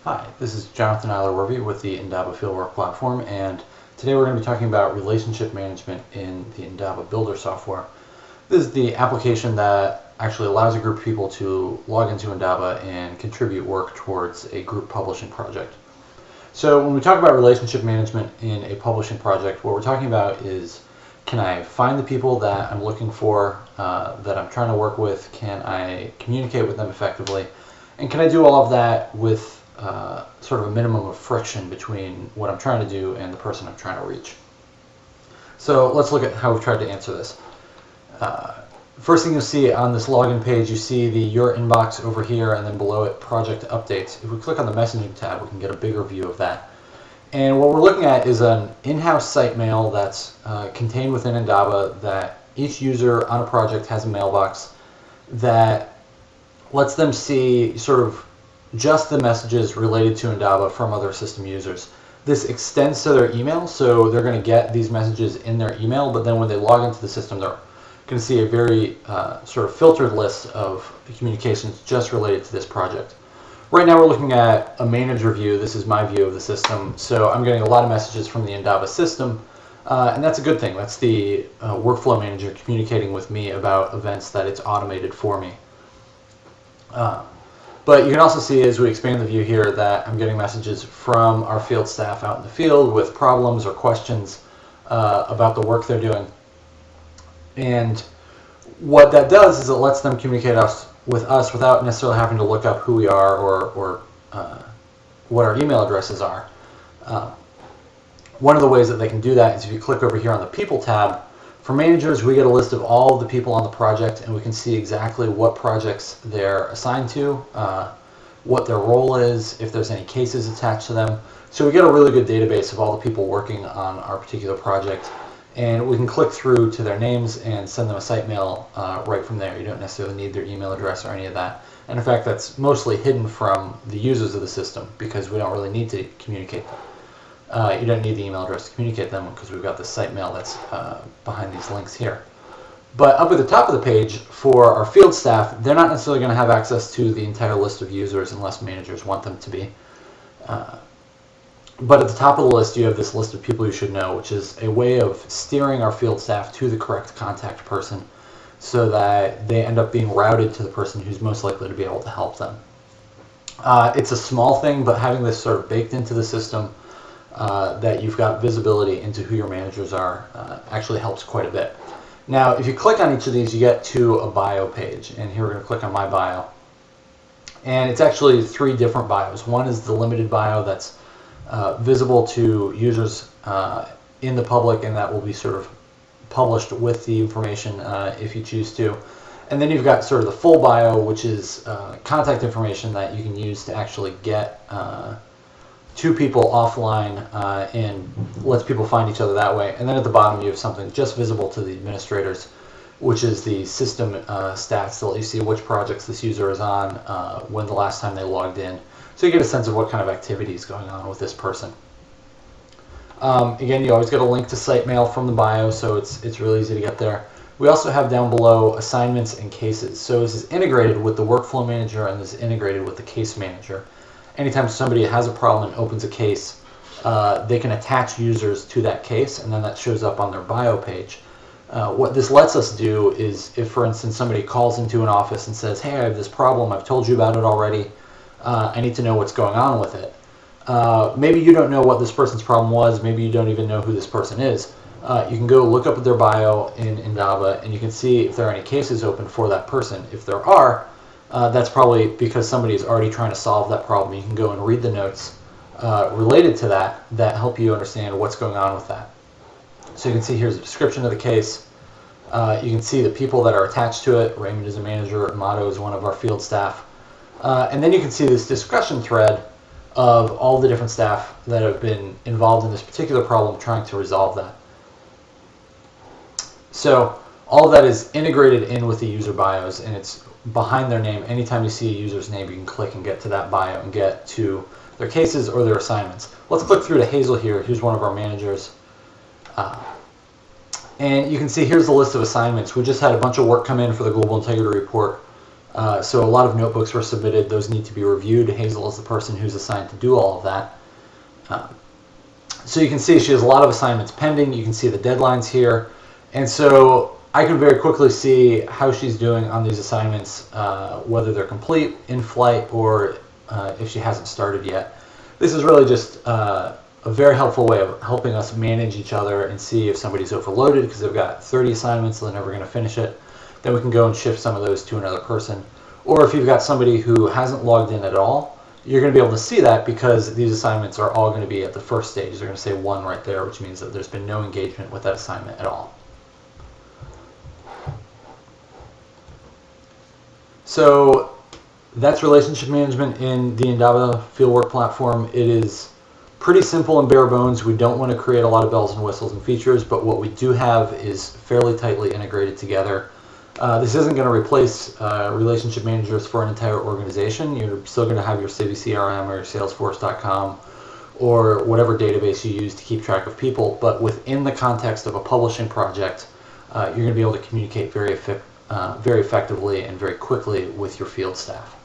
Hi, this is Jonathan Eiler-Wervey with the Indaba Fieldwork platform, and today we're going to be talking about relationship management in the Indaba Builder software. This is the application that actually allows a group of people to log into Indaba and contribute work towards a group publishing project. So when we talk about relationship management in a publishing project, what we're talking about is, can I find the people that I'm looking for, that I'm trying to work with? Can I communicate with them effectively? And can I do all of that with sort of a minimum of friction between what I'm trying to do and the person I'm trying to reach? So let's look at how we've tried to answer this. First thing you'll see on this login page, you see the Your Inbox over here, and then below it, Project Updates. If we click on the Messaging tab, we can get a bigger view of that. And what we're looking at is an in-house site mail that's contained within Indaba, that each user on a project has a mailbox that lets them see sort of just the messages related to Indaba from other system users. This extends to their email, so they're going to get these messages in their email, but then when they log into the system, they're going to see a very sort of filtered list of communications just related to this project. Right now we're looking at a manager view. This is my view of the system, so I'm getting a lot of messages from the Indaba system, and that's a good thing. That's the workflow manager communicating with me about events that it's automated for me. But you can also see, as we expand the view here, that I'm getting messages from our field staff out in the field with problems or questions about the work they're doing. And what that does is it lets them communicate with us without necessarily having to look up who we are or what our email addresses are. One of the ways that they can do that is if you click over here on the People tab. For managers, we get a list of all of the people on the project, and we can see exactly what projects they're assigned to, what their role is, if there's any cases attached to them. So we get a really good database of all the people working on our particular project, and we can click through to their names and send them a site mail right from there. You don't necessarily need their email address or any of that. And in fact, that's mostly hidden from the users of the system because we don't really need to communicate them. You don't need the email address to communicate them because we've got the site mail that's behind these links here. But up at the top of the page, for our field staff, they're not necessarily going to have access to the entire list of users unless managers want them to be. But at the top of the list, you have this list of people you should know, which is a way of steering our field staff to the correct contact person so that they end up being routed to the person who's most likely to be able to help them. It's a small thing, but having this sort of baked into the system, that you've got visibility into who your managers are, actually helps quite a bit. Now, if you click on each of these, you get to a bio page, and here we're going to click on My Bio. And it's actually three different bios. One is the limited bio that's visible to users in the public, and that will be sort of published with the information if you choose to. And then you've got sort of the full bio, which is contact information that you can use to actually get to people offline and lets people find each other that way. And then at the bottom you have something just visible to the administrators, which is the system stats to let you see which projects this user is on, when the last time they logged in. So you get a sense of what kind of activity is going on with this person. Again, you always get a link to site mail from the bio, so it's really easy to get there. We also have down below assignments and cases. So this is integrated with the workflow manager and this is integrated with the case manager. Anytime somebody has a problem and opens a case, they can attach users to that case, and then that shows up on their bio page. What this lets us do is, if for instance somebody calls into an office and says, hey, I have this problem, I've told you about it already, I need to know what's going on with it. Maybe you don't know what this person's problem was, maybe you don't even know who this person is. You can go look up their bio in Indaba, and you can see if there are any cases open for that person. If there are, that's probably because somebody is already trying to solve that problem. You can go and read the notes related to that help you understand what's going on with that. So you can see here's a description of the case. You can see the people that are attached to it. Raymond is a manager, Amato is one of our field staff. And then you can see this discussion thread of all the different staff that have been involved in this particular problem trying to resolve that. So all of that is integrated in with the user bios, and it's behind their name. Anytime you see a user's name, you can click and get to that bio and get to their cases or their assignments. Let's click through to Hazel here, who's one of our managers. And you can see here's the list of assignments. We just had a bunch of work come in for the Global Integrity Report So a lot of notebooks were submitted. Those need to be reviewed. Hazel is the person who's assigned to do all of that. So you can see she has a lot of assignments pending. You can see the deadlines here. And so I can very quickly see how she's doing on these assignments, whether they're complete, in flight, or if she hasn't started yet. This is really just a very helpful way of helping us manage each other and see if somebody's overloaded because they've got 30 assignments, they're never going to finish it. Then we can go and shift some of those to another person. Or if you've got somebody who hasn't logged in at all, you're going to be able to see that because these assignments are all going to be at the first stage. They're going to say 1 right there, which means that there's been no engagement with that assignment at all. So that's relationship management in the Indaba Fieldwork platform. It is pretty simple and bare bones. We don't want to create a lot of bells and whistles and features, but what we do have is fairly tightly integrated together. This isn't going to replace relationship managers for an entire organization. You're still going to have your Civi CRM or your Salesforce.com or whatever database you use to keep track of people, but within the context of a publishing project, you're going to be able to communicate very effectively and very quickly with your field staff.